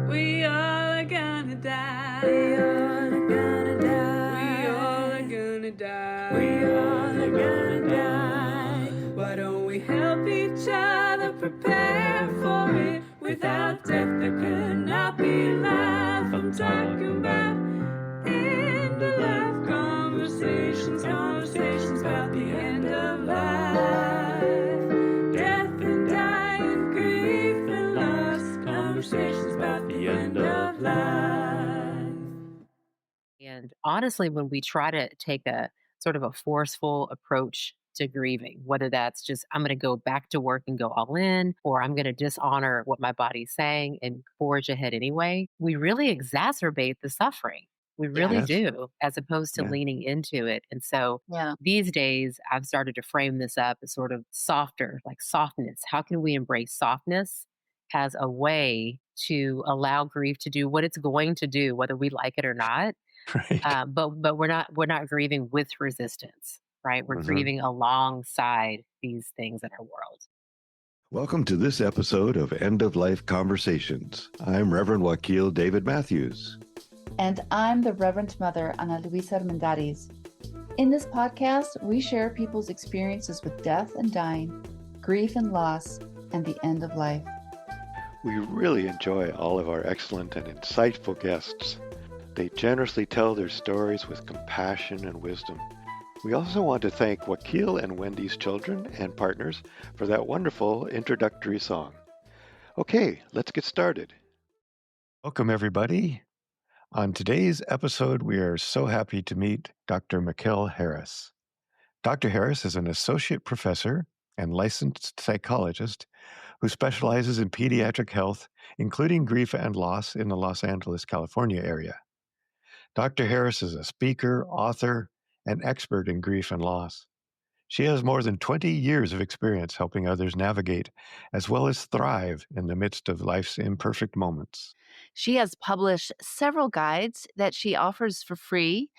We all are gonna die. We all are gonna die. We all are gonna die. We all are gonna die. Why don't we help each other prepare for it? Without death there could not be life. I'm talking about end of life conversations, conversations about the end of life. Death and dying, grief and loss, conversations about the end of life. And honestly, when we try to take a sort of a forceful approach to grieving, whether that's just, I'm going to go back to work and go all in, or I'm going to dishonor what my body's saying and forge ahead anyway, we really exacerbate the suffering. We really Yes. do, as opposed to Yeah. leaning into it. And so Yeah. these days, I've started to frame this up as sort of softer, like softness. How can we embrace softness as a way to allow grief to do what it's going to do, whether we like it or not? Right. But we're not grieving with resistance, right? We're Mhm. grieving alongside these things in our world. Welcome to this episode of End of Life Conversations. I'm Reverend Wakil David Matthews. And I'm the Reverend Mother Ana Luisa Armendariz. In this podcast, we share people's experiences with death and dying, grief and loss, and the end of life. We really enjoy all of our excellent and insightful guests. They generously tell their stories with compassion and wisdom. We also want to thank Wakil and Wendy's children and partners for that wonderful introductory song. Okay, let's get started. Welcome, everybody. On today's episode, we are so happy to meet Dr. Mekel Harris. Dr. Harris is an associate professor and licensed psychologist who specializes in pediatric health, including grief and loss in the Los Angeles, California area. Dr. Harris is a speaker, author, and expert in grief and loss. She has more than 20 years of experience helping others navigate as well as thrive in the midst of life's imperfect moments. She has published several guides that she offers for free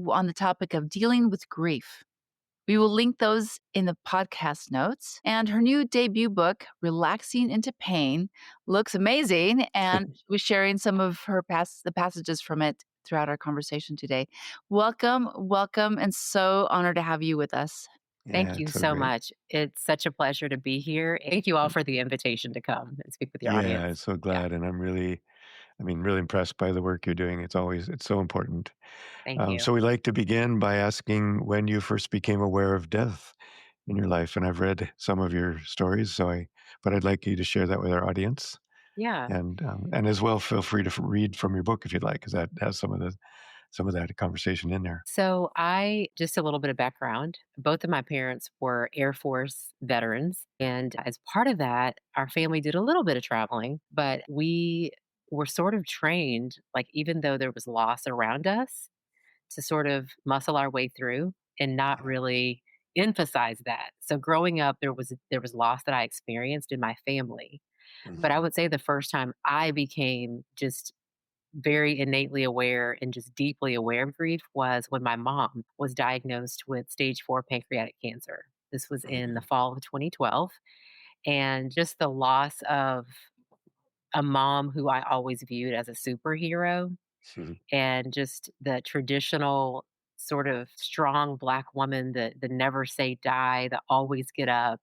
on the topic of dealing with grief. We will link those in the podcast notes. And her new debut book, Relaxing into Pain, looks amazing. And she was sharing some of the passages from it throughout our conversation today. Welcome, welcome, and so honored to have you with us. Thank Yeah, you it's so so great. much. It's such a pleasure to be here. Thank you all for the invitation to come and speak with your Yeah, I'm audience. so Yeah, glad, and really impressed by the work you're doing. It's so important. thank you. So we like to begin by asking when you first became aware of death in your life, and I've read some of your stories, but I'd like you to share that with our audience, Yeah. and as well, feel free to read from your book if you'd like, because that has some of that conversation in there. So just a little bit of background. Both of my parents were Air Force veterans. And as part of that, our family did a little bit of traveling, but we were sort of trained, like, even though there was loss around us, to sort of muscle our way through and not really emphasize that. So growing up, there was loss that I experienced in my family. But I Mhm. would say the first time I became just very innately aware and just deeply aware of grief was when my mom was diagnosed with stage 4 pancreatic cancer. This was in the Mhm. fall of 2012. And just the loss of a mom who I always viewed as a superhero, Mhm. and just the traditional sort of strong Black woman, the never say die, the always get up,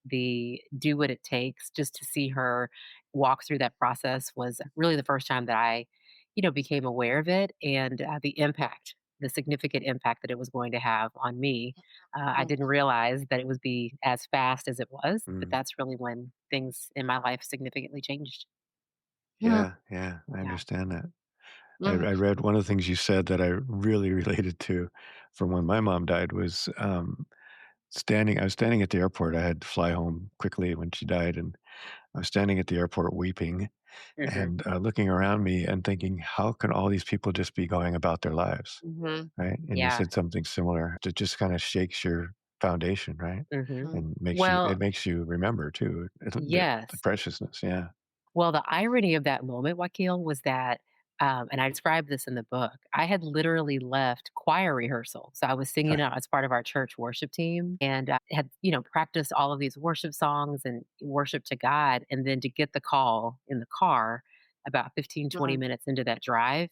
the do what it takes. Just to see her walk through that process was really the first time that I became aware of it, and the impact, the significant impact that it was going to have on me. I didn't realize that it would be as fast as it was, but Mm. that's really when things in my life significantly changed. Yeah, yeah, I Yeah. understand that. Mm. I read one of the things you said that I really related to from when my mom died was I was standing at the airport. I had to fly home quickly when she died, and I was standing at the airport weeping Hmm. and looking around me and thinking, how can all these people just be going about their lives, Hmm. right? And you Yeah. said something similar. It just kind of shakes your foundation, right? Hmm. And Well, it makes you remember too the yes. preciousness. Yeah. Well, the irony of that moment, Wakil, was that, and I described this in the book, I had literally left choir rehearsal. So I was singing as part of our church worship team, and had practiced all of these worship songs and worship to God. And then to get the call in the car about 15, 20 Mhm. minutes into that drive,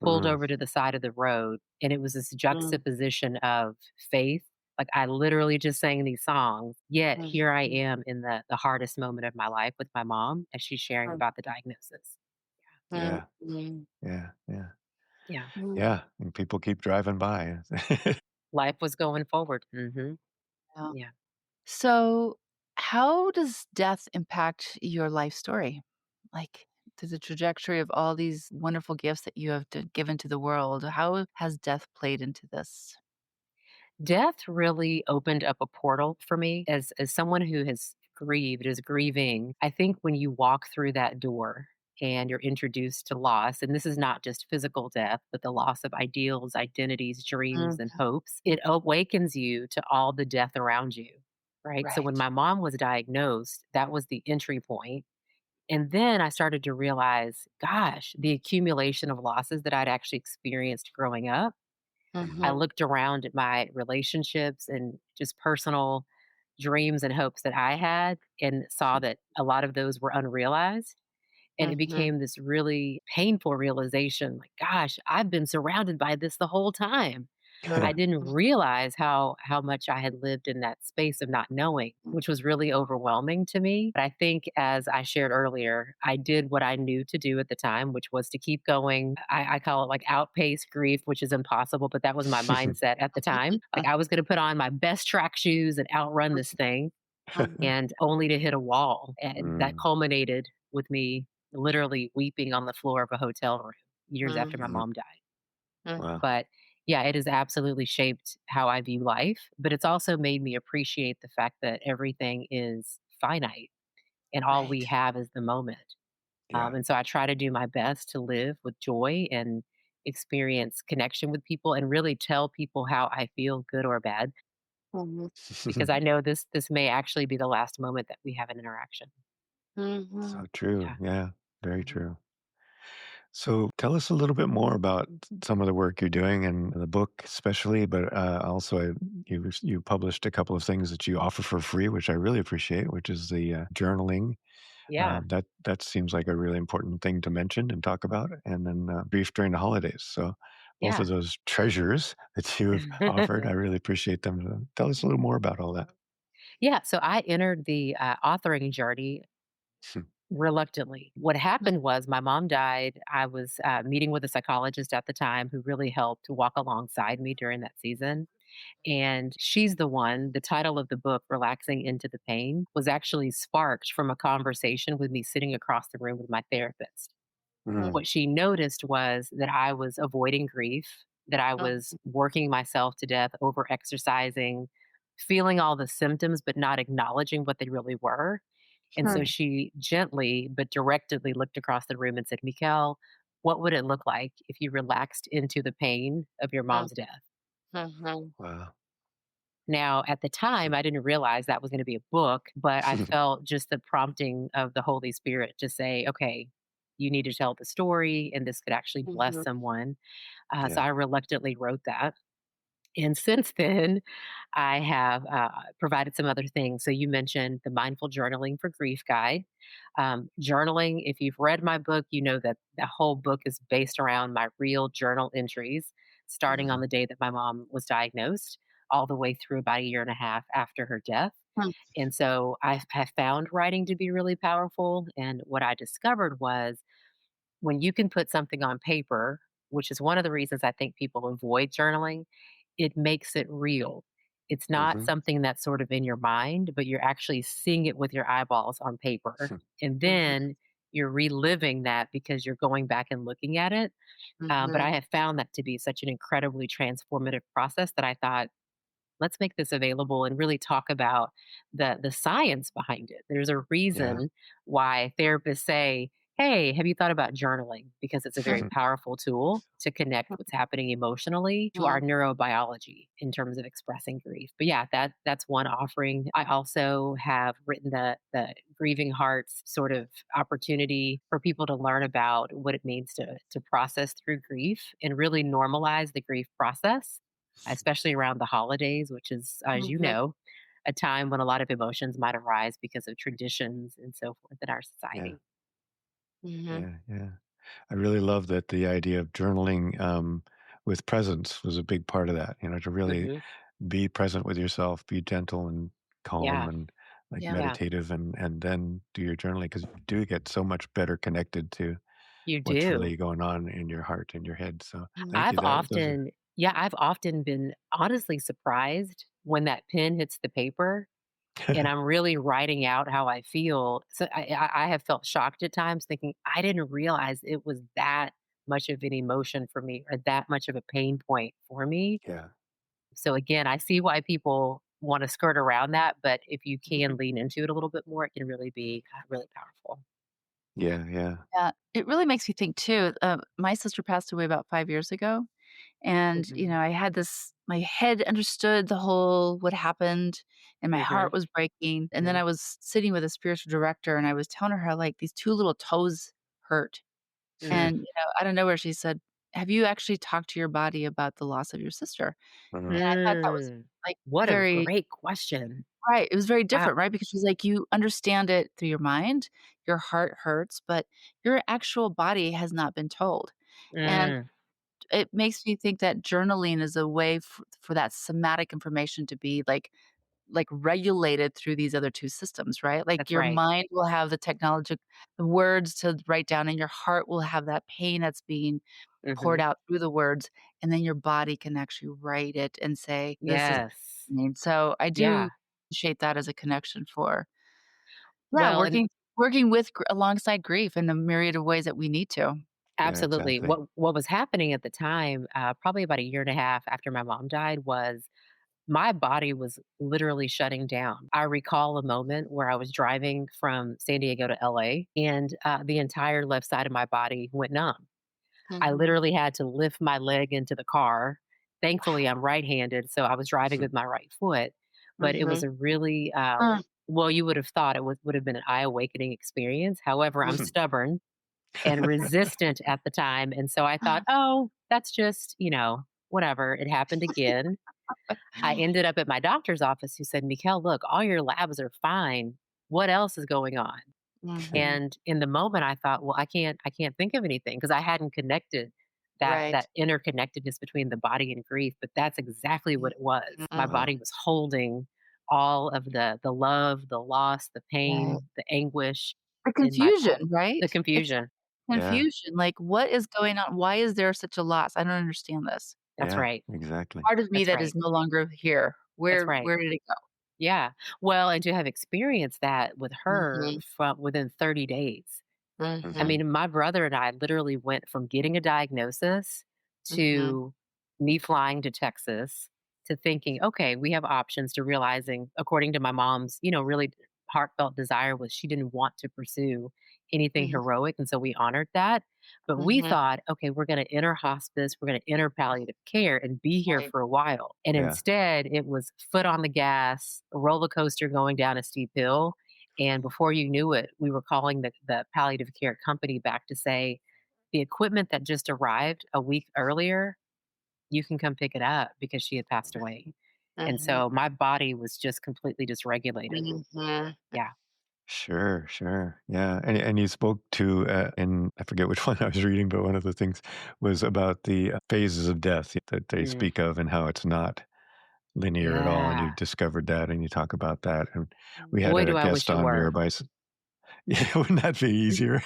pulled Mm, over to the side of the road. And it was this Mm. juxtaposition of faith. Like I literally just sang these songs, yet here I Mhm. am in the hardest moment of my life with my mom as she's sharing Mhm. about the diagnosis. yeah, Mhm. yeah, yeah, Yeah. Mhm. yeah. And people keep driving by. Life was going forward. Yeah. Yeah. So, how does death impact your life story? Like, to the trajectory of all these wonderful gifts that you have given to the world, how has death played into this? Death really opened up a portal for me as someone who has grieved, is grieving. I think when you walk through that door and you're introduced to loss, and this is not just physical death, but the loss of ideals, identities, dreams, Mhm. and hopes, it awakens you to all the death around you. Right. So when Right. my mom was diagnosed, that was the entry point. And then I started to realize, gosh, the accumulation of losses that I'd actually experienced growing up. I Mhm. looked around at my relationships and just personal dreams and hopes that I had and saw that a lot of those were unrealized. And it Mhm. became this really painful realization like, gosh, I've been surrounded by this the whole time. I Mhm. didn't realize how much I had lived in that space of not knowing, which was really overwhelming to me. But I think as I shared earlier, I did what I knew to do at the time, which was to keep going. I call it like outpace grief, which is impossible, but that was my mindset at the time. Like I was going to put on my best track shoes and outrun this thing, Mhm. and only to hit a wall. And that Mm, culminated with me literally weeping on the floor of a hotel room years after my mm, mom died. wow. But yeah, it has absolutely shaped how I view life, but it's also made me appreciate the fact that everything is finite and all we Right. have is the moment. Yeah. And so I try to do my best to live with joy and experience connection with people and really tell people how I feel, good or bad, Mhm. because I know this may actually be the last moment that we have an interaction. So Mhm. true. Yeah. Yeah. Very Mhm. true. So tell us a little bit more about some of the work you're doing and the book, especially, but also you published a couple of things that you offer for free, which I really appreciate, which is the journaling. Yeah. That seems like a really important thing to mention and talk about, and then grief during the holidays. So both of Yeah. those treasures that you've offered, I really appreciate them. Tell us a little more about all that. Yeah. So I entered the authoring journey reluctantly. What happened was my mom died. I was meeting with a psychologist at the time who really helped to walk alongside me during that season. And she's the one, the title of the book, Relaxing into the Pain, was actually sparked from a conversation with me sitting across the room with my therapist. Mm, What she noticed was that I was avoiding grief, that I was working myself to death, over exercising, feeling all the symptoms, but not acknowledging what they really were. And so Mhm. she gently but directly looked across the room and said, Mekel, what would it look like if you relaxed into the pain of your mom's death? Mhm. wow. Now, at the time, I didn't realize that was going to be a book, but I felt just the prompting of the Holy Spirit to say, okay, you need to tell the story, and this could actually bless Mhm. someone. So Yeah. I reluctantly wrote that. And since then, I have provided some other things. So you mentioned the mindful journaling for grief guide. Journaling, if you've read my book, you know that the whole book is based around my real journal entries, starting on Mhm. the day that my mom was diagnosed, all the way through about a year and a half after her death. Mhm. And so I have found writing to be really powerful. And what I discovered was when you can put something on paper, which is one of the reasons I think people avoid journaling, it makes it real. It's not Mhm. something that's sort of in your mind, but you're actually seeing it with your eyeballs on paper. And Mhm. then you're reliving that because you're going back and looking at it. But I Mhm. have found that to be such an incredibly transformative process that I thought, let's make this available and really talk about the science behind it. There's a Yeah. reason why therapists say, "Hey, have you thought about journaling?" Because it's a very powerful tool to connect what's happening emotionally to our Mhm. neurobiology in terms of expressing grief. But yeah, that's one offering. I also have written the Grieving Hearts sort of opportunity for people to learn about what it means to process through grief and really normalize the grief process, especially around the holidays, which is, as you Mhm. know, a time when a lot of emotions might arise because of traditions and so forth in our Yeah. society. Mhm. Yeah, yeah. I really love that the idea of journaling with presence was a big part of that. To really Mhm. be present with yourself, be gentle and calm Yeah. and like Yeah. Yeah. meditative, and then do your journaling because you do get so much better connected to You what's do. really going on in your heart and your head. So thank you. I've That those are often yeah, I've often been honestly surprised when that pen hits the paper and I'm really writing out how I feel. So I have felt shocked at times thinking, "I didn't realize it was that much of an emotion for me or that much of a pain point for me." yeah, So again, I see why people wanna skirt around that, but if you can Mhm. lean into it a little bit more, it can really be, really powerful. yeah, yeah. Yeah, it really makes me think too, my sister passed away about 5 years ago, and, Mhm. I had this my head understood the whole what happened, and my heart Mhm. was breaking, and then Mhm. I was sitting with a spiritual director, and I was telling her how, like, these 2 little toes hurt, Mm. and, out of nowhere, she said, "Have you actually talked to your body about the loss of your sister?" Uh, And I thought that was, Mm. like, What a very great question. right, it was very Wow. different, right? Because she's like, you understand it through your mind, your heart hurts, but your actual body has not been told. And Mm. it makes me think that journaling is a way for that somatic information to be like regulated through these other 2 systems, right? Like That's your right. mind will have the words to write down, and your heart will have that pain that's being poured Mhm. out through the words, and then your body can actually write it and say, "This is" Yes. so I do Yeah. appreciate that as a connection for yeah, Well, and working with alongside grief in the myriad of ways that we need to. yeah, absolutely. exactly. What was happening at the time, probably about a year and a half after my mom died, was my body was literally shutting down. I recall a moment where I was driving from San Diego to LA, and the entire left side of my body went numb. I Mhm. literally had to lift my leg into the car. Thankfully, I'm right-handed, so I was driving with my right foot, but it was Mhm. a really, Mm, well, you would have thought it would have been an eye-awakening experience. However, I'm mm. stubborn and resistant at the time, and so I thought, "Oh, that's just, whatever." It happened again. I ended up at my doctor's office who said, "Mekel, look, all your labs are fine. What else is going on?" Mhm. And in the moment, I thought, "Well, I can't think of anything because I hadn't connected that Right. that interconnectedness between the body and grief, but that's exactly what it was. My Mhm. Wow. body was holding all of the love, the loss, the Right. pain, the anguish The in my confusion, body, right? the It's confusion. Yeah, confusion, like, what is going on? Why is there such a loss? I don't understand this. That's yeah, right. exactly. Part of me That's that right. is no longer here. That's Where right. did it go? Yeah. Well, and to have experienced that with her Mhm. from within 30 days. I Mhm. Mhm. mean, my brother and I literally went from getting a diagnosis Mhm. to me flying to Texas to thinking, okay, we have options to realizing, according to my mom's, really heartfelt desire was she didn't want to pursue anything Mhm. heroic. And so we honored that. But we Mhm. thought, okay, we're going to enter hospice, we're going to enter palliative care and be here Right. for a while. And Yeah. instead, it was foot on the gas, a roller coaster going down a steep hill. And before you knew it, we were calling the palliative care company back to say, the equipment that just arrived a week earlier, you can come pick it up because she had passed away. And Mhm. so my body was just completely dysregulated. Mhm. Yeah. Sure, sure. Yeah. And you spoke to in I forget which one I was reading, but one of the things was about the phases of death that they Mm. speak of and how it's not linear at all. And Yeah. you discovered that and you talk about that. And we had Boy, a do I wish guest it on were. Mirabai. Yeah, wouldn't that be easier?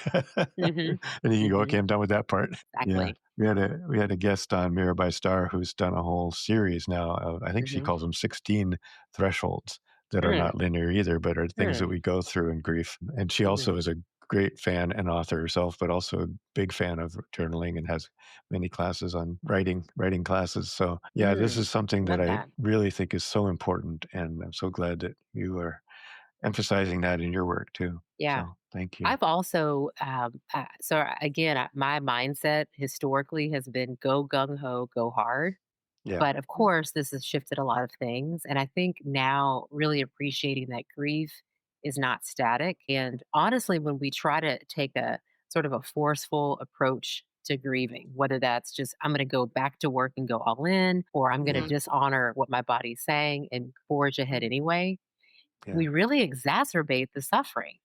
Hmm. And you can go, Hmm. okay, I'm done with that part. Yeah. Exactly. We had a guest on Mirabai Star who's done a whole series now of I think she Hmm. calls them 16 thresholds that are Mm. not linear either, but are things that Mm. we go through in grief. And she Hmm. also is a great fan and author herself, but also a big fan of journaling and has many classes on writing classes. So yeah, this Mm. is something that Love I that. really think is so important. And I'm so glad that you are emphasizing that in your work too. Yeah. So thank you. I've also, again, my mindset historically has been go gung ho, go hard. Yeah. But of course, this has shifted a lot of things. And I think now really appreciating that grief is not static. And honestly, when we try to take a sort of a forceful approach to grieving, whether that's just, I'm going to go back to work and go all in, or I'm going to Yeah. dishonor what my body's saying and forge ahead anyway, Yeah. we really exacerbate the suffering.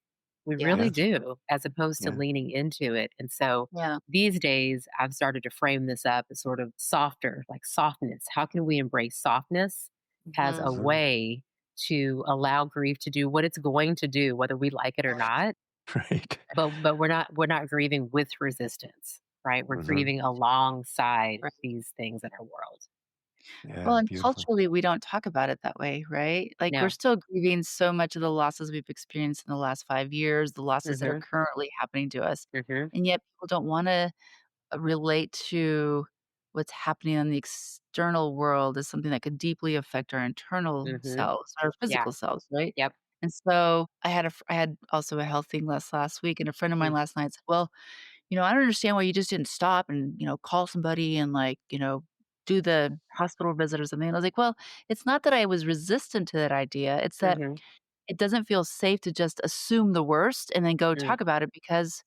We Yeah. really Yeah. do, as opposed to Yeah. leaning into it. And so Yeah. these days, I've started to frame this up as sort of softer, like softness. How can we embrace softness as Mhm. a Mhm. way to allow grief to do what it's going to do, whether we like it or not? Right. But we're not grieving with resistance, right? We're Mhm. grieving alongside Right. these things in our world. Well, Yeah, and beautiful. culturally, we don't talk about it that way, right? Like, we're No. still grieving so much of the losses we've experienced in the last 5 years, the losses that are Mhm. currently happening to us, Mhm. and yet people don't wanna, relate to what's happening in the external world as something that could deeply affect our internal Mhm. selves, our Yeah. physical selves, right? Yep. And so, I had also a health thing last week, and a friend of mine Mhm. last night said, "Well, I don't understand why you just didn't stop and, call somebody and, like, do the hospital visit or something." And I was like, "Well, it's not that I was resistant to that idea, it's that Mhm. it doesn't feel safe to just assume the worst and then go Mm. talk about it because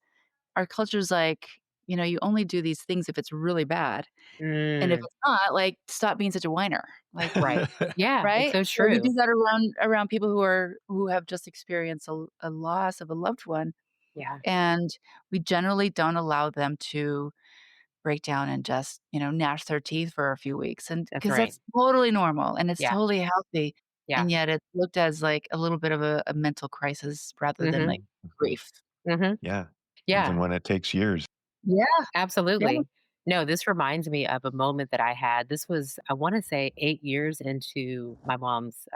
our culture's like, you only do these things if it's really bad, and if Mm. it's not, like, stop being such a whiner." Like, Right. Yeah, it's right? so So we do true. that around people who have just experienced a loss of a loved one, Yeah, and we generally don't allow them to break down and just, gnash their teeth for a few weeks, and that's because right. that's totally normal and it's Yeah, totally healthy, yeah. and yet it's looked as, like, a little bit of a mental crisis rather than, Mhm, like, Mhm. grief. mhm. Yeah, even Yeah, when it takes years. Yeah, yeah, absolutely. No, this reminds me of a moment that I had. This was, I wanna say, 8 years into my mom's,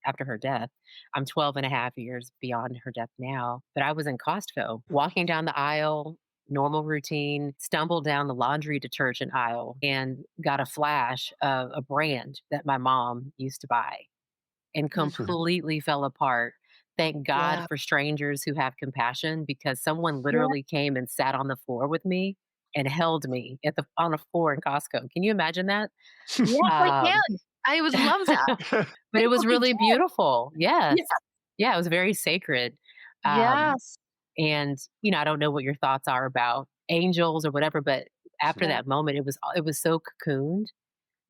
after her death. I'm 12 and a half years beyond her death now, but I was in Costco, walking down the aisle, normal routine, stumbled down the laundry detergent aisle and got a flash of a brand that my mom used to buy. And mhm, completely fell apart. Thank God yeah, for strangers who have compassion because someone yeah, literally came and sat on the floor with me and held me at the on a floor in Costco. Can you imagine that? yes, I Um, can. I would love that. but I it was totally really can. beautiful. Yeah, Yes. Yeah, it was very sacred. Um, yes, and I don't know what your thoughts are about angels or whatever, but after yeah, that moment, it was so cocooned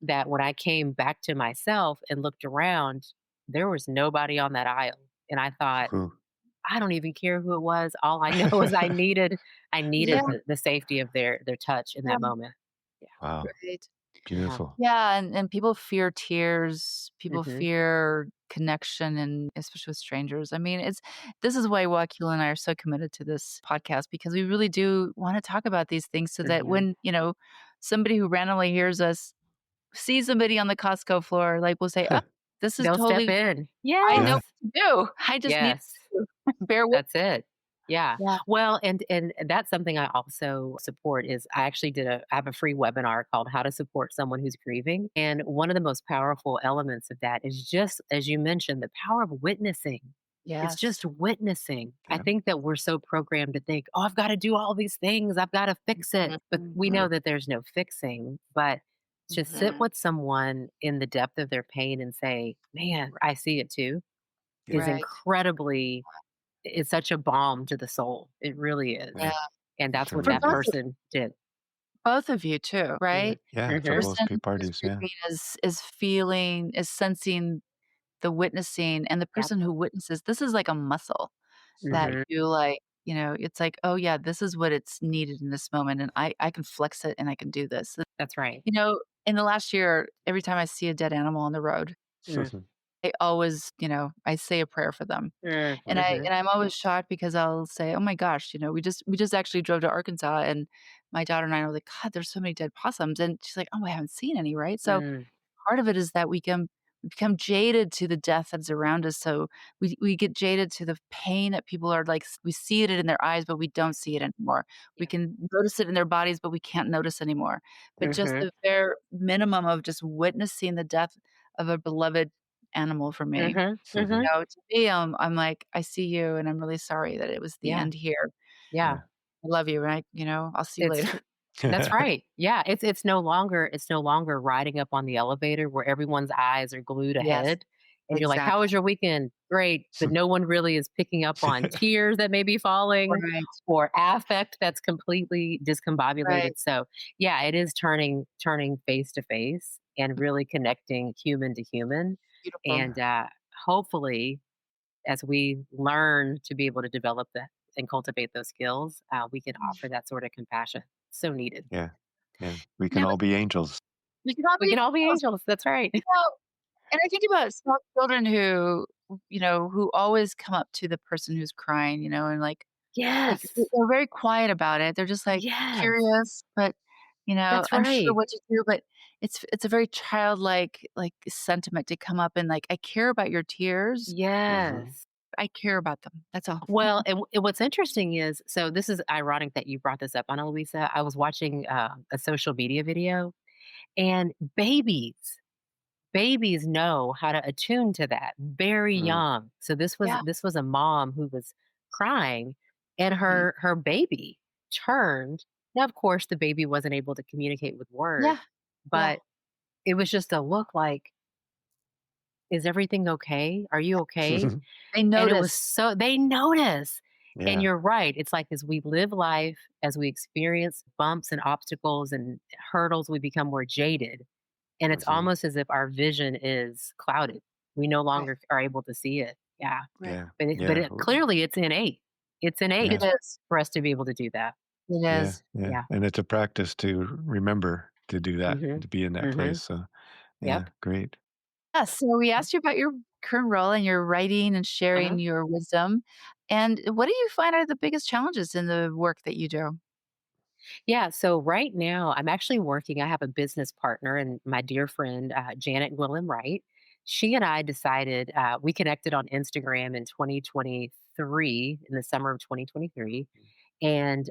that when I came back to myself and looked around, there was nobody on that aisle. And I thought, Ooh. I don't even care who it was. All I know is I needed yeah, the safety of their touch in yeah, that moment. Yeah. Wow, right. Yeah. beautiful. Yeah, and people fear tears, people Mhm. fear connection, and especially with strangers. I mean, this is why Joaquin and I are so committed to this podcast because we really do wanna talk about these things so that Mhm. when, somebody who randomly hears us see somebody on the Costco floor, like, will say, "Oh, this is They'll step totally in. I know Yeah. Yes. what to do. I just need Yes. to bear with." That's it. Yeah. Yeah. Well, and that's something I also support is I have a free webinar called How to Support Someone Who's Grieving. And one of the most powerful elements of that is just as you mentioned, the power of witnessing. It's Yes. just witnessing. I Yeah. think that we're so programmed to think, "Oh, I've got to do all these things. I've got to fix it." But Mhm. we know Right. that there's no fixing, but to sit Mhm. with someone in the depth of their pain and say, "Man, I see it too." Is Yeah. Right. incredibly it's such a balm to the soul. It really is. Yeah. Right. And It's that's a what For that relief. person did. both of you too, Mhm. right? Yeah, The for Mhm. both person who's parties. Yeah. grieving is sensing the witnessing, and the Yep. person who witnesses this is like a muscle that Mhm. you, like, it's like, "Oh, yeah, this is what it's needed in this moment, and I can flex it, and I can do this." That's right. In the last year, every time I see a dead animal on the road, Mm. I always, I say a prayer for them. Mm. And I Mhm. and I'm always shocked because I'll say, "Oh my gosh," we just actually drove to Arkansas, and my daughter and I were like, "God, there's so many dead possums." And she's like, "Oh, I haven't seen any," right? So Mm. part of it is that we become jaded to the death that's around us. So we get jaded to the pain that people are like we see it in their eyes, but we don't see it anymore. We Yeah. can notice it in their bodies, but we can't notice anymore. But just Mhm. the bare minimum of just witnessing the death of a beloved animal for me, Mhm. Mhm. to me, I'm like, "I see you, and I'm really sorry that it was the Yeah. end here. Yeah. Yeah. I love you, and I'll see you later." It's That's right. Yeah, it's no longer riding up on the elevator where everyone's eyes are glued Yes, ahead, and you're like, "How exactly. was your weekend?" "Great," but no one really is picking up on tears that may be falling Right, or affect that's completely right. discombobulated. So, yeah, it is turning face to face and really connecting human to human, Beautiful. and, hopefully, as we learn to be able to develop and cultivate those skills, we can offer that sort of compassion. So needed. Yeah. Yeah. We can Now, all be angels. we can all We be can all be adults, angels. That's right. you know, and I think about small children who, who always come up to the person who's crying, and like, Yes. they're very quiet about it. They're just, like, Yes. curious, but, That's unsure right. what to do, but it's a very childlike, like, sentiment to come up and, like, "I care about your tears. Hmm. Yes. I care about them. That's all." Well, and what's interesting is, so this is ironic that you brought this up, Ana Luisa. I was watching a social media video, and babies know how to attune to that very Mm. young. So Yeah. this was a mom who was crying, and Mhm. her baby turned. Now, of course, the baby wasn't able to communicate with words, Yeah. Yeah. but it was just a look like, "Is everything okay? Are you okay?" They And it was notice. so they notice. And Yeah. you're right. It's like as we live life, as we experience bumps and obstacles and hurdles, we become more jaded. And it's Hmm. almost as if our vision is clouded. We no Right. longer are able to see it. Yeah. Right. Yeah. But Yeah. clearly it's innate. It's It innate Yeah. is. for us to be able to do that. It Yeah. is. Yeah. Yeah. And it's a practice to remember to do that, Mhm. to be in that place. Mhm. So, yeah, Yep. great. Yeah, so we asked you about your current role and your writing and sharing Uh-huh. your wisdom, and what do you find are the biggest challenges in the work that you do? Yeah. So right now, I'm actually working. I have a business partner and my dear friend, Janet Gwilym Wright. She and I decided, we connected on Instagram in 2023, in the summer of 2023. And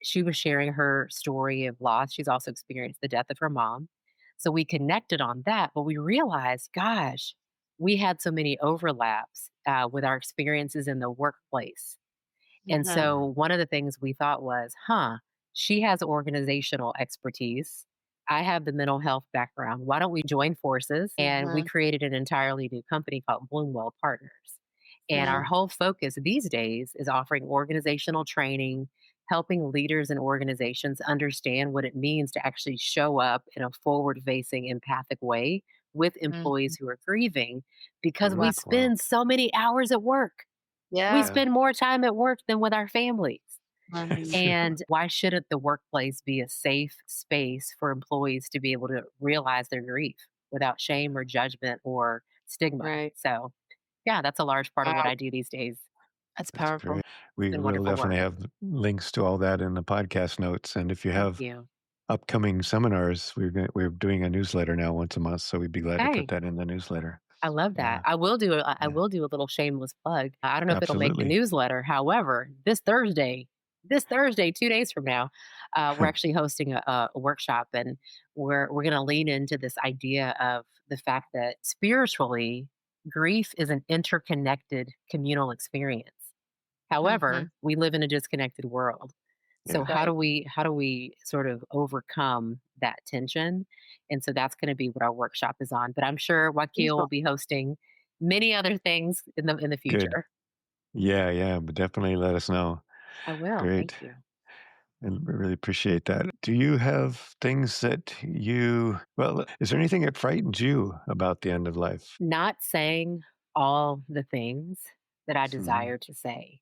she was sharing her story of loss. She's also experienced the death of her mom. So we connected on that, but we realized, gosh, we had so many overlaps with our experiences in the workplace. And Mhm, so Mm. one of the things we thought was, she has organizational expertise. I have the mental health background. Why don't we join forces? And we mhm, created an entirely new company called Bloomwell Partners. And our mhm, whole focus these days is offering organizational training, helping leaders and organizations understand what it means to actually show up in a forward facing, empathic way with employees mhm. who are grieving because Wow. we Mm. Wow. spend so many hours at work. We Yeah. Yeah. spend more time at work than with our families. Mhm. And why shouldn't the workplace be a safe space for employees to be able to realize their grief without shame or judgment or stigma? Right. So, yeah, that's a large part of what Wow, I do these days. that's That's powerful. great. It's We been will wonderful work. definitely have links to all that in the podcast notes. And if you Thank have you. upcoming seminars, we're doing a newsletter now once a month, so we'd be glad to put Okay. that in the newsletter. I love that. Yeah. I Yeah. will do a little shameless plug. I don't know if it'll make the Absolutely. newsletter. However, this Thursday, 2 days from now, we're actually hosting a workshop, and we're going to lean into this idea of the fact that spiritually, grief is an interconnected communal experience. Mhm. However, we live in a disconnected world. So Yeah. Right. how do we sort of overcome that tension? And so that's going to be what our workshop is on. But I'm sure Wakil will Beautiful. be hosting many other things in the Good. future. Yeah. Yeah. But definitely let us know. I will. Thank Great. you. And we really appreciate that. Do you have things that is there anything that frightens you about the end of life? Not saying all the things that I Mhm. desire to say.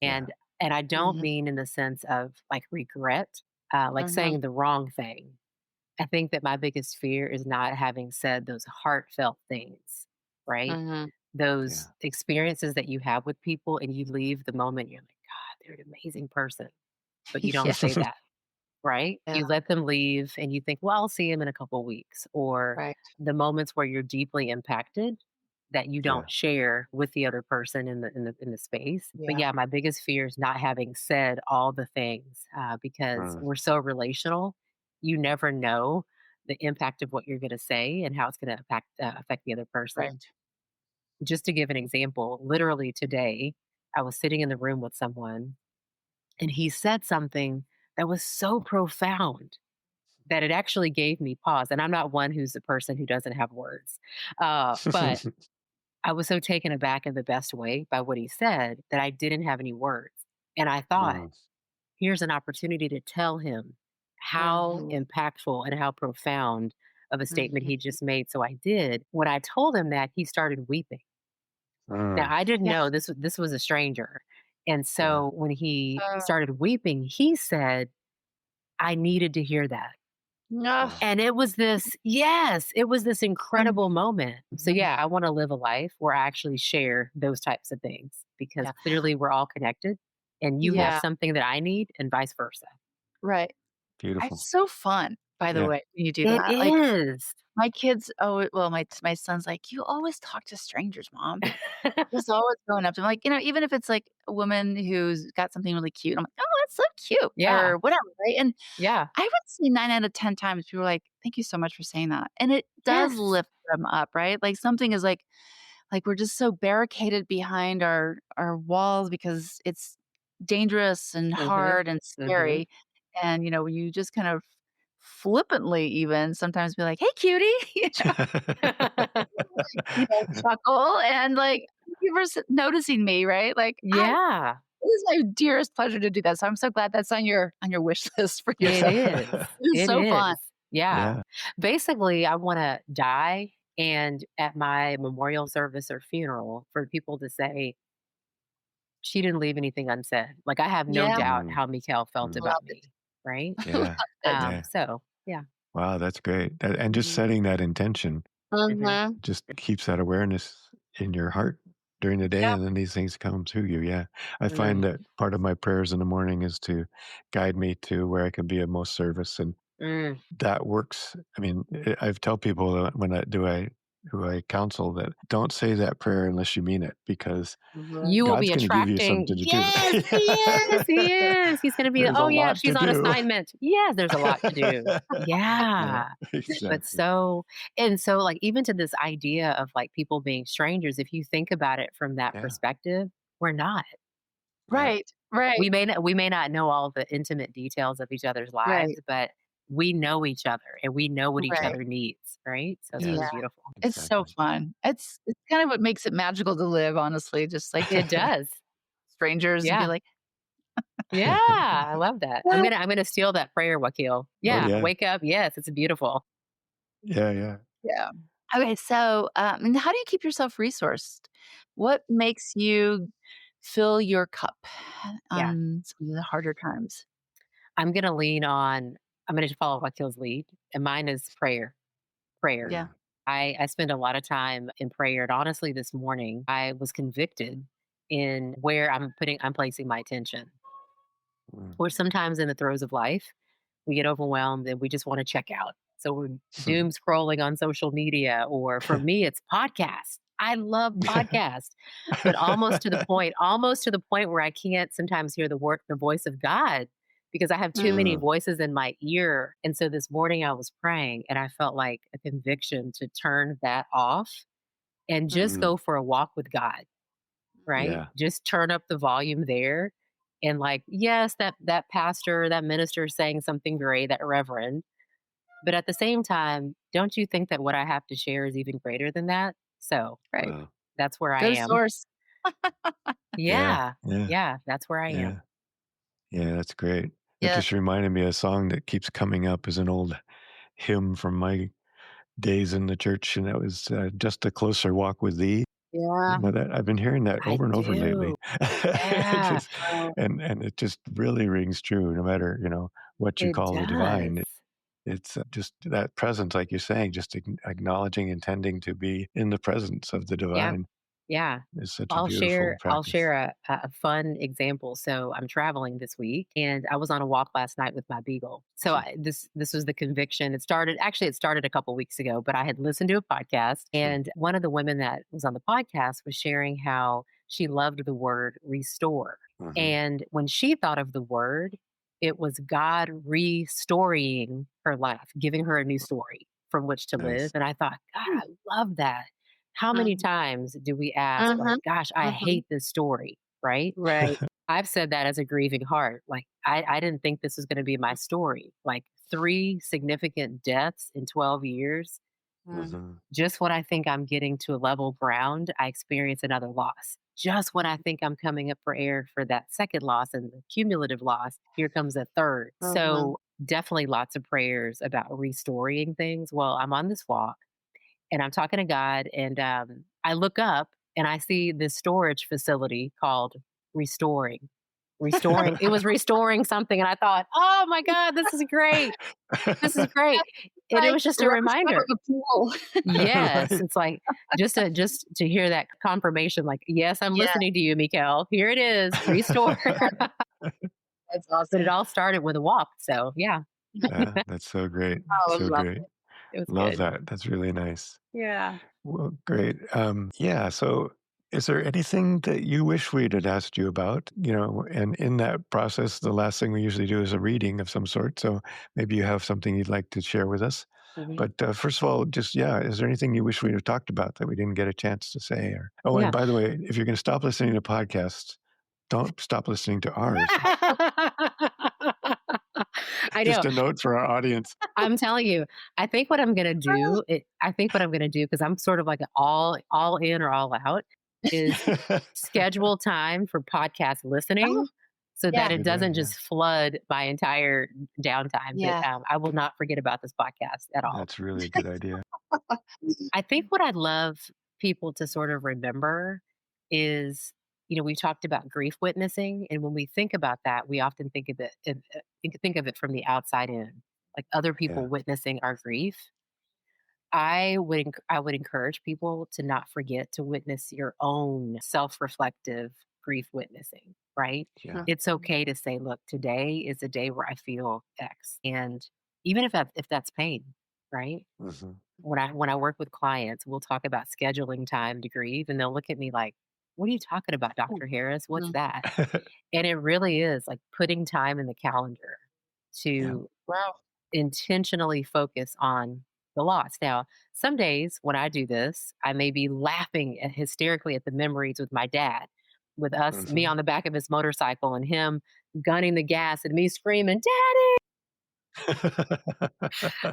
Yeah. And I don't Mhm, mean in the sense of like regret, like mhm, saying the wrong thing. I think that my biggest fear is not having said those heartfelt things, right? mhm. Those Yeah. experiences that you have with people and you leave the moment, you're like, God, they're an amazing person, but you don't say Yes. that, right? Yeah, You let them leave and you think, well, I'll see him in a couple weeks. Or right. the moments where you're deeply impacted that you Yeah. don't share with the other person in the space. But Yeah. yeah, my biggest fear is not having said all the things because Mm. we're so relational. You never know the impact of what you're going to say and how it's going to affect the other person. Right. Just to give an example, literally today, I was sitting in the room with someone and he said something that was so profound that it actually gave me pause. And I'm not one who's a person who doesn't have words. But I was so taken aback in the best way by what he said that I didn't have any words. And I thought, Mm. here's an opportunity to tell him how Mhm, impactful and how profound of a statement mhm. he just made. So I did. When I told him that, he started weeping. Now Mm. I didn't Yeah. know this was a stranger. And Yeah. so when he Uh, started weeping, he said, I needed to hear that. ugh. Wow. And it was this, yes, it was this incredible moment. So, Mhm. yeah, I want to live a life where I actually share those types of things because Yeah. clearly we're all connected and you have Yeah. something that I need and vice versa. Right. Beautiful. It's so fun, by the Yeah. way, when you do It that. Like, is. my kids, well, my son's like, "You always talk to strangers, mom." Just always going up to 'em, like, even if it's, like, a woman who's got something really cute, I'm like, "Oh, that's so cute," Yeah. or whatever, right? And Yeah. I would say 9 out of 10 times people are like, "Thank you so much for saying that," and it does Yes. lift them up, right? Like, something is like, we're just so barricaded behind our walls because it's dangerous and Mm-hmm. hard and Mm-hmm. scary, and, you just kind of flippantly even sometimes be like, "Hey, cutie," chuckle and, like, "Thank you for noticing me," right? Like, Yeah, it is my dearest pleasure to do that, so I'm so glad that's on your wish list for it yourself. is. It's It so is. fun. Yeah. Yeah. Basically, I want to die and at my memorial service or funeral for people to say, she didn't leave anything unsaid. Like, I have no Yeah, doubt Mm, how Mekel felt mm. love about it. me, right? Yeah. Love it. Yeah. So, yeah. Wow, that's great. And just Mhm. setting that intention Mhm. Mhm. just keeps that awareness in your heart during the day, Yep. and then these things come to you. Yeah. I find Mm, that part of my prayers in the morning is to guide me to where I can be of most service, and mm. that works. I mean, I've tell people that when who I counsel that don't say that prayer unless you mean it, because Mhm. You will God's be going to give you attracting something to do. yes, he is, he is. He's gonna be, There's a "Oh, yeah, lot to she's on do. assignment." Yes, there's a lot to do. Yeah, Yeah. But exactly. like, even to this idea of, like, people being strangers, if you think about it from that Yeah, perspective, we're not. yeah, Right, right, We may not know all the intimate details of each other's lives, right, but we know each other, and we know what each right. other needs, right? So it's really Yeah, yes, beautiful. it's so exactly. fun. It's kind of what makes it magical to live, honestly, just like to It does. strangers and be Yeah. like, Yeah, I love that. I'm "Well." gonna I'm gonna steal that prayer, Wakil. Oh Yeah, yeah, wake up. Yes, it's beautiful. yeah, yeah. Yeah. Okay, so, and how do you keep yourself resourced? What makes you fill your cup Yeah. on some of the harder times? I'm gonna lean on I'm gonna follow Wakil's lead, and mine is prayer. Prayer. Yeah, Mm, I spend a lot of time in prayer, and honestly, this morning, I was convicted in where I'm placing my attention. mm. Or sometimes in the throes of life, we get overwhelmed and we just want to check out. So we're doom scrolling on social media, or for me, it's podcasts. I love podcasts, but almost to the point where I can't sometimes hear the voice of God because I have too many Mm, voices in my ear. And so this morning I was praying and I felt like a conviction to turn that off and just mhm, mm. go for a walk with God, right? Yeah, Just turn up the volume there. And like, yes, that pastor, that minister is saying something great, that reverend. But at the same time, don't you think that what I have to share is even greater than that? So right. wow. that's where I Go am. source. Yeah, Yeah. yeah, Yeah. That's where I yeah, am. yeah. That's great. That Yeah, just reminded me of a song that keeps coming up as an old hymn from my days in the church, and that was "Just a Closer Walk with Thee." You yeah, know that I've been hearing that I over and over lately. do. It Yeah. just oh, and it just really rings true no matter, what you It call the does. divine. It's just that presence, like you're saying, just acknowledging, intending to be in the presence of the Yeah. divine Yeah. is such a I'll beautiful share I'll practice. share a fun example. So I'm traveling this week and I was on a walk last night with my beagle. So this was the conviction. It started a couple weeks ago, but I had listened to a podcast and one of the women that was on the podcast was sharing how she loved the word restore. Mhm. And when she thought of the word, it was God restoring her life, giving her a new story from which to live. Nice. And I thought, God, mm, I love that. How many mhm, times do we ask, like, mhm, gosh, I mhm. hate this story, right? Right. I've said that as a grieving heart. Like, I didn't think this was going to be my story. Like, three significant deaths in 12 years. Mm, Mhm. Just when I think I'm getting to a level ground, I experience another loss. Just when I think I'm coming up for air for that second loss and the cumulative loss, here comes a third. mhm. So, definitely lots of prayers about restoring things. Well, I'm on this walk and I'm talking to God, and I look up and I see this storage facility called restoring. Restoring. It was restoring something. And I thought, oh my God, this is great. This is great. And it Like was just the a restore reminder. the pool. Yes. Right. It's like just to hear that confirmation, like, yes, I'm Yeah, listening to you, Mekel. Here it is. Restore. that's But it awesome. all started with a walk. So yeah, Yeah, that's so great. Oh, I So love great. it. it was Love good. that. That's really nice. Yeah. Well, great. Yeah. So, is there anything that you wish we'd had asked you about? And in that process, the last thing we usually do is a reading of some sort. So maybe you have something you'd like to share with us. Mhm. But first of all, just yeah, is there anything you wish we'd have talked about that we didn't get a chance to say? Or and Yeah. by the way, if you're going to stop listening to podcasts, don't stop listening to ours. I know. Just a note for our audience. I'm telling you, I think what I'm gonna do, I think what I'm gonna do, because I'm sort of like an all in or all out, is schedule time for podcast Oh, listening so that yeah, it Good way. doesn't Yeah, just flood my entire downtime. But yeah. I will not forget about this podcast at all. that's really a good idea. I think what I'd love people to sort of remember is, we talked about grief witnessing, and when we think about that, we often think of it from the outside in, like other Yeah. people witnessing our grief. I would encourage people to not forget to witness your own self-reflective grief witnessing, right? Yeah. It's okay to say, look, today is a day where I feel X. And even if that's pain, right? Hmm. When I work with clients, we'll talk about scheduling time to grieve and they'll look at me like, "What are you talking about, Dr. Harris? What's Mhm. that?" And it really is like putting time in the calendar Yeah. to Wow. intentionally focus on the loss. Now, some days when I do this, I may be laughing hysterically at the memories with my dad, with me Hmm. on the back of his motorcycle and him gunning the gas and me screaming, "Dad!"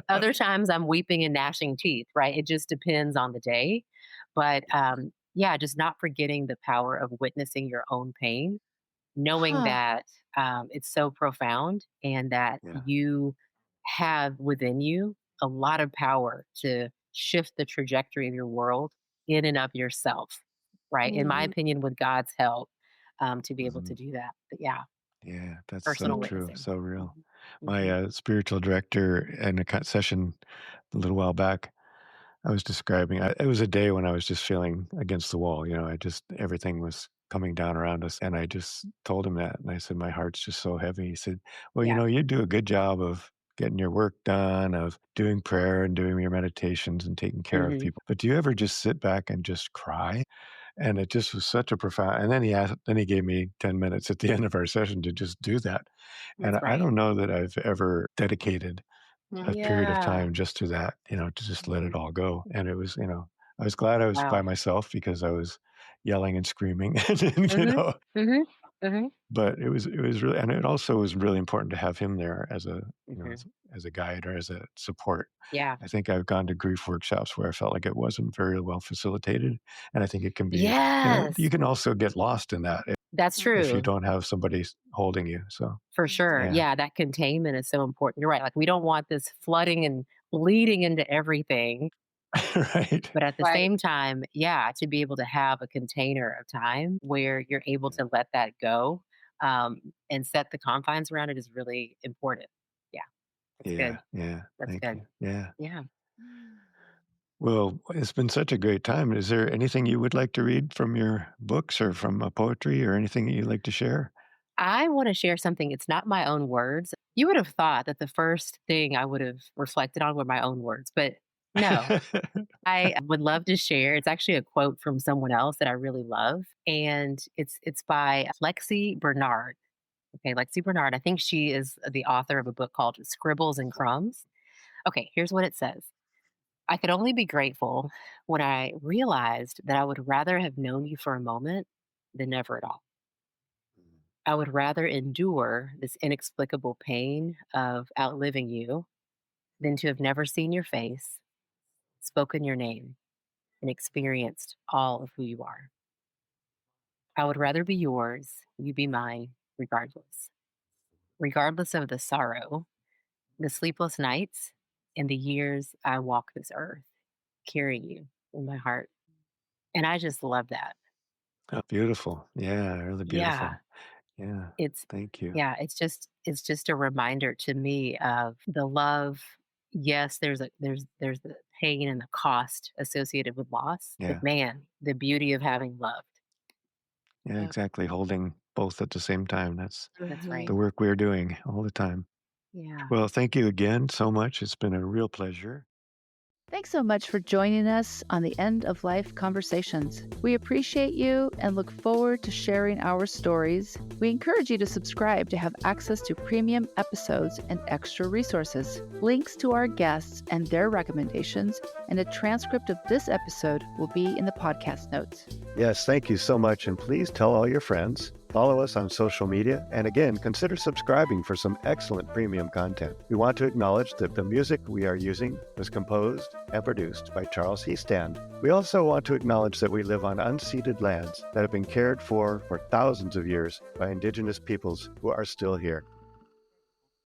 Other times I'm weeping and gnashing teeth, right? It just depends on the day. But yeah, just not forgetting the power of witnessing your own pain, knowing Huh. that it's so profound and that Yeah. you have within you a lot of power to shift the trajectory of your world in and of yourself, right? In my Mhm. opinion, with God's help, to be able Hmm. to do that. But yeah, Yeah, that's so personal Mhm. true, witnessing. so real. Hmm. My Hmm. spiritual director in a session a little while back, I was describing. It was a day when I was just feeling against the wall. I just everything was coming down around us, and I just told him that, and I said, "My heart's just so heavy." He said, "Well, Yeah. you do a good job of getting your work done, of doing prayer and doing your meditations and taking care of Hmm. people. But do you ever just sit back and just cry?" And it just was such a profound. And then he gave me 10 minutes at the end of our session to just do that. And That's I right. don't know that I've ever dedicated a Mhm. period of Yeah. time just to that, to just let it Mhm. all go. And it was, I was glad I was by Wow. myself because I was yelling and screaming, and, Mhm. Mhm. Mhm. but it was really, and it also was really important to have him there as a, Mhm. as a guide or as a support. Yeah. I think I've gone to grief workshops where I felt like it wasn't very well facilitated, and I think it can be, you Yes. can also get lost in that That's if you true. don't have somebody holding you. So For sure. yeah, Yeah, that containment is so important. You're right. Like we don't want this flooding and bleeding into everything. right. But at the Right. same time, yeah, to be able to have a container of time where you're able Yeah, to let that go and set the confines around it is really important. Yeah, that's yeah, good. yeah. That's Thank good. you. Yeah. Yeah. Well, it's been such a great time. Is there anything you would like to read from your books or from a poetry or anything that you'd like to share? I want to share something. It's not my own words. You would have thought that the first thing I would have reflected on were my own words, but no, I would love to share. It's actually a quote from someone else that I really love, and it's by Lexi Bernard. Okay, Lexi Bernard. I think she is the author of a book called Scribbles and Crumbs. Okay, here's what it says. I could only be grateful when I realized that I would rather have known you for a moment than never at all. I would rather endure this inexplicable pain of outliving you than to have never seen your face, spoken your name, and experienced all of who you are. I would rather be yours, you be mine, regardless. Regardless of the sorrow, the sleepless nights, and the years I walk this earth, carrying you in my heart. And I just love that. Oh, beautiful. Yeah, really Yeah, beautiful. Yeah. it's Thank you. yeah, it's just a reminder to me of the love. Yes, there's the pain and the cost associated with loss, but Yeah. man, the beauty of having loved. Yeah, Yep. exactly. Holding both at the same time. That's That's Mhm. right. the work we're doing all the time. Yeah. Well, thank you again so much. It's been a real pleasure. Thanks so much for joining us on the End of Life Conversations. We appreciate you and look forward to sharing our stories. We encourage you to subscribe to have access to premium episodes and extra resources. Links to our guests and their recommendations and a transcript of this episode will be in the podcast notes. Yes, thank you so much. And please tell all your friends. Follow us on social media. And again, consider subscribing for some excellent premium content. We want to acknowledge that the music we are using was composed and produced by Charles Heastand. We also want to acknowledge that we live on unceded lands that have been cared for thousands of years by Indigenous peoples who are still here.